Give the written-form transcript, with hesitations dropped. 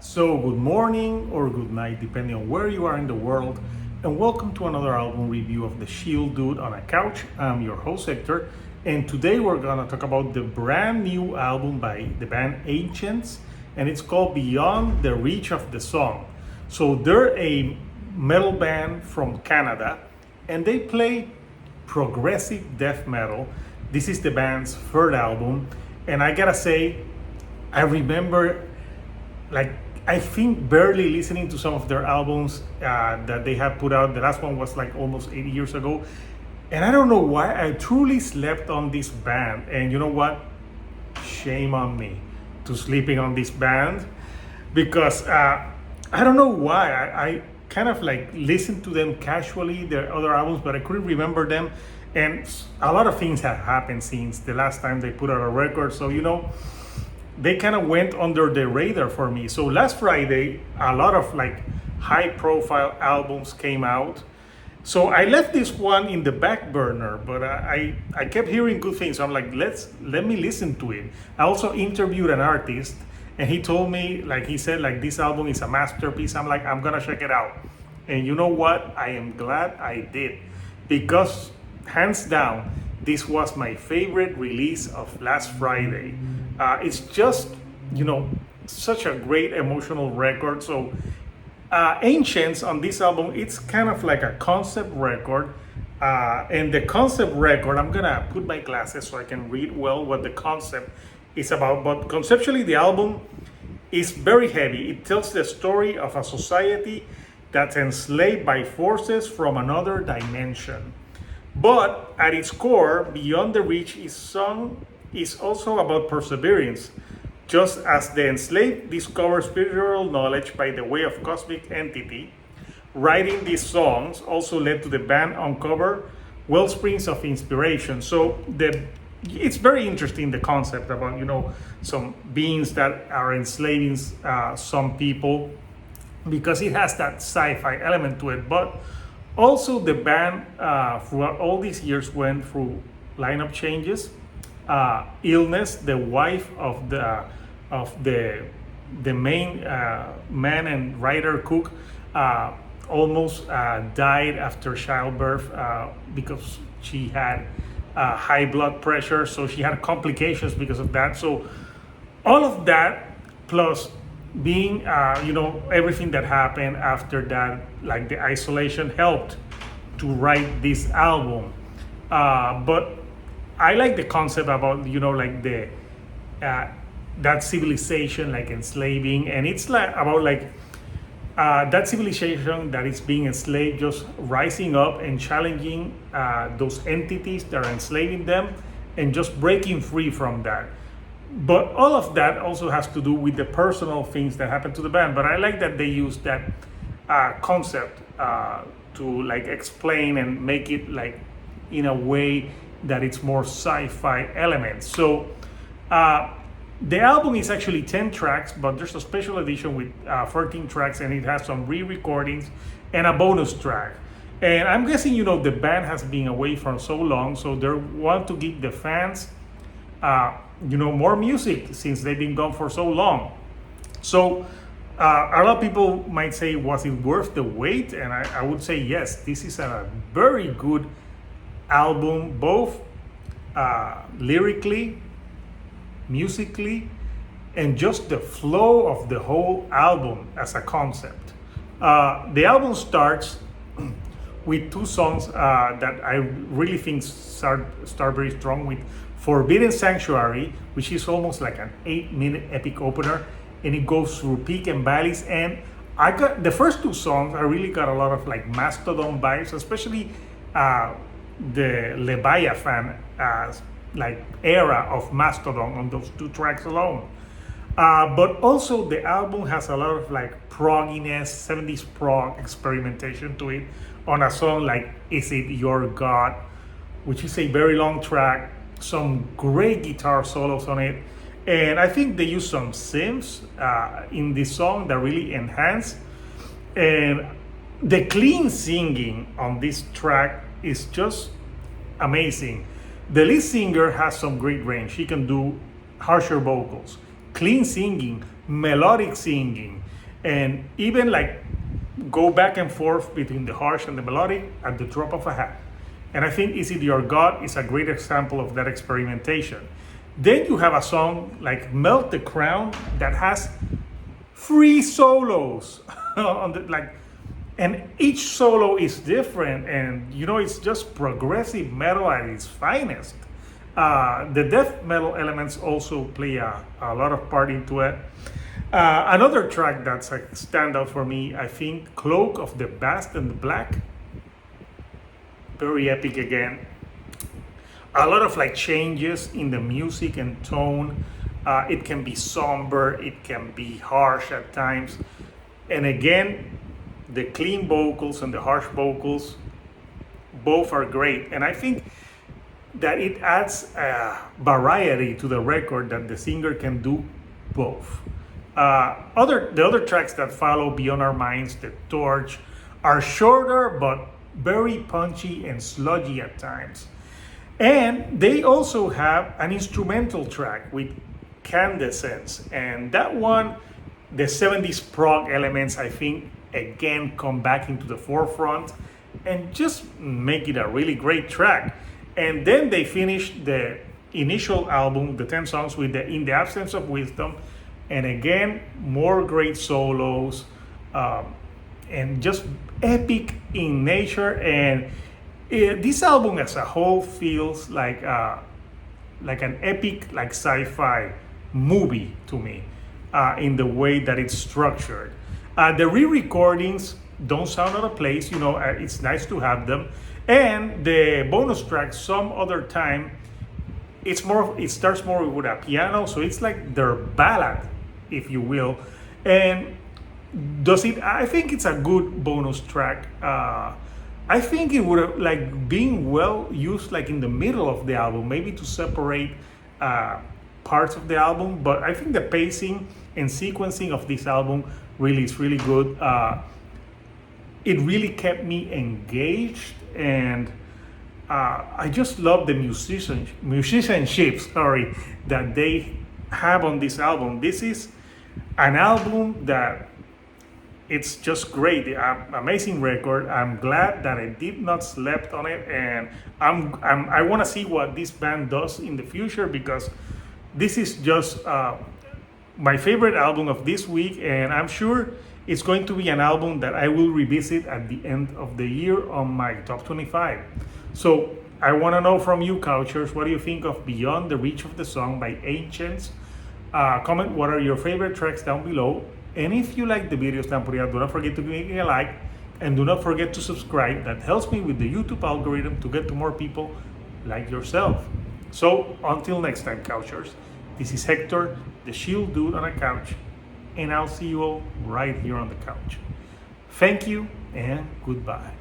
So, good morning or good night, depending on where you are in the world, and welcome to another album review of The Shield Dude on a Couch. I'm your host, Hector, and today we're gonna talk about the brand new album by the band Ancients, and it's called Beyond the Reach of the Song. So, they're a metal band from Canada, and they play progressive death metal. This is the band's third album, and I gotta say, I remember I think barely listening to some of their albums that they have put out. The last one was like almost 80 years ago. And I don't know why I truly slept on this band. And you know what? Shame on me to sleeping on this band because I don't know why. I kind of like listened to them casually, their other albums, but I couldn't remember them. And a lot of things have happened since the last time they put out a record. So, they kind of went under the radar for me. So last Friday, a lot of like high profile albums came out. So I left this one in the back burner, but I kept hearing good things. So I'm like, let me listen to it. I also interviewed an artist and he told me, he said, this album is a masterpiece. I'm like, I'm gonna check it out. And you know what? I am glad I did because hands down, this was my favorite release of last Friday. It's just, such a great emotional record. So, Ancients on this album, it's kind of like a concept record. And the concept record, I'm gonna put my glasses so I can read well what the concept is about. But conceptually, the album is very heavy. It tells the story of a society that's enslaved by forces from another dimension. But at its core, Beyond the Reach is also about perseverance. Just as the enslaved discover spiritual knowledge by the way of cosmic entity, writing these songs also led to the band uncover wellsprings of inspiration. So it's very interesting, the concept about, some beings that are enslaving some people, because it has that sci-fi element to it. But also the band throughout all these years went through lineup changes, illness. The wife of the main man and writer Cook almost died after childbirth because she had high blood pressure, so she had complications because of that. So all of that plus being everything that happened after that, like the isolation, helped to write this album. But I like the concept about the that civilization like enslaving, and it's like about that civilization that is being enslaved just rising up and challenging those entities that are enslaving them and just breaking free from that. But all of that also has to do with the personal things that happen to the band. But I like that they use that concept to explain and make it in a way that it's more sci-fi elements. So the album is actually 10 tracks, but there's a special edition with 13 tracks, and it has some re-recordings and a bonus track. And I'm guessing, the band has been away for so long, so they want to give the fans more music since they've been gone for so long. So a lot of people might say, was it worth the wait? And I would say yes, this is a very good album, both lyrically, musically, and just the flow of the whole album as a concept. The album starts with two songs that I really think start very strong with. Forbidden Sanctuary, which is almost like an 8-minute epic opener, and it goes through peak and valleys. And I got the first two songs, I really got a lot of Mastodon vibes, especially the Leviathan era of Mastodon on those two tracks alone. But also the album has a lot of progginess, 70s prog experimentation to it on a song like Is It Your God, which is a very long track. Some great guitar solos on it, and I think they use some synths in this song that really enhance. And the clean singing on this track is just amazing. The lead singer has some great range. He can do harsher vocals, clean singing, melodic singing, and even like go back and forth between the harsh and the melodic at the drop of a hat. And I think Is It Your God is a great example of that experimentation. Then you have a song like Melt the Crown that has 3 solos on the like, and each solo is different, and it's just progressive metal at its finest. The death metal elements also play a lot of part into it. Another track that's a standout for me, I think, Cloak of the Vast and the Black. Very epic again. A lot of like changes in the music and tone. It can be somber, it can be harsh at times. And again, the clean vocals and the harsh vocals, both are great. And I think that it adds variety to the record, that the singer can do both. The other tracks that follow, Beyond Our Minds, The Torch, are shorter but very punchy and sludgy at times. And they also have an instrumental track with Candescence, and that one, the 70s prog elements, I think, again come back into the forefront and just make it a really great track. And then they finished the initial album, the 10 songs, with the In the Absence of Wisdom, and again, more great solos, and just epic in nature. And this album as a whole feels like an epic, like sci-fi movie to me, in the way that it's structured. The re-recordings don't sound out of place. It's nice to have them. And the bonus track, Some Other Time, it starts more with a piano, so it's like their ballad, if you will. And I think it's a good bonus track. I think it would have like been well used like in the middle of the album, maybe to separate parts of the album. But I think the pacing and sequencing of this album is really good. It really kept me engaged, and I just love the musicianship, that they have on this album. This is an album that it's just great. Amazing record. I'm glad that I did not slept on it, and I want to see what this band does in the future, because this is just my favorite album of this week, and I'm sure it's going to be an album that I will revisit at the end of the year on my top 25. So I want to know from you, Couchers, what do you think of Beyond the Reach of the Song by Ancients? Comment what are your favorite tracks down below. And if you like the videos, do not forget to give me a like, and do not forget to subscribe. That helps me with the YouTube algorithm to get to more people like yourself. So until next time, Couchers, this is Hector, the Shield Dude on a Couch, and I'll see you all right here on the couch. Thank you and goodbye.